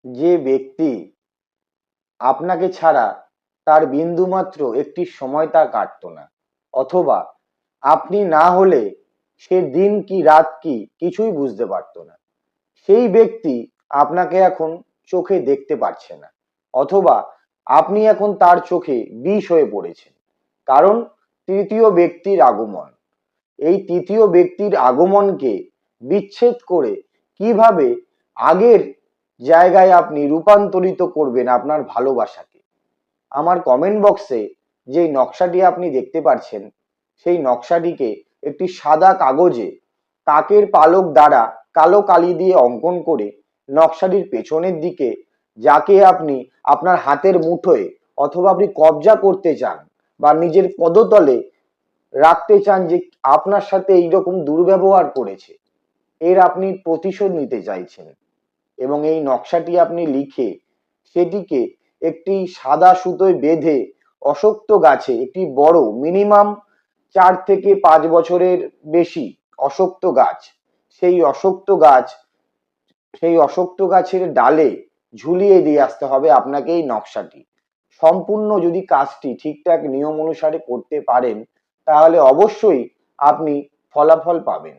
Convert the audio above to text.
যে ব্যক্তি আপনাকে ছাড়া তার বিন্দুমাত্র একটি সময় তার কাটতো না, অথবা আপনি না হলে সে দিন কি রাত কি কিছুই বুঝতে পারতো না, সেই ব্যক্তি আপনাকে এখন চোখে দেখতে পাচ্ছে না, অথবা আপনি এখন তার চোখে বিষ হয়ে পড়েছেন। কারণ তৃতীয় ব্যক্তির আগমন। এই তৃতীয় ব্যক্তির আগমনকে বিচ্ছেদ করে কিভাবে আগের জায়গায় আপনি রূপান্তরিত করবেন আপনার ভালোবাসাকে, আমার কমেন্ট বক্সে যে নকশাটি আপনি দেখতে পাচ্ছেন সেই নকশাটিকে একটি সাদা কাগজে কাকের পালক দ্বারা কালো কালি দিয়ে অঙ্কন করে নকশাটির পেছনের দিকে যাকে আপনি আপনার হাতের মুঠোয় অথবা আপনি কবজা করতে চান বা নিজের পদতলে রাখতে চান, যে আপনার সাথে এইরকম দুর্ব্যবহার করেছে, এর আপনি প্রতিশোধ নিতে চাইছেন, এবং এই নকশাটি আপনি লিখে সেটিকে একটি সাদা সুতোয় বেঁধে অশ্বত্থ গাছে, একটি বড় মিনিমাম 4 থেকে 5 বছরের বেশি অশ্বত্থ গাছ, সেই অশ্বত্থ গাছ সেই অশ্বত্থ গাছের ডালে ঝুলিয়ে দিয়ে আসতে হবে আপনাকে এই নকশাটি। সম্পূর্ণ যদি কাজটি ঠিকঠাক নিয়ম অনুসারে করতে পারেন তাহলে অবশ্যই আপনি ফলাফল পাবেন।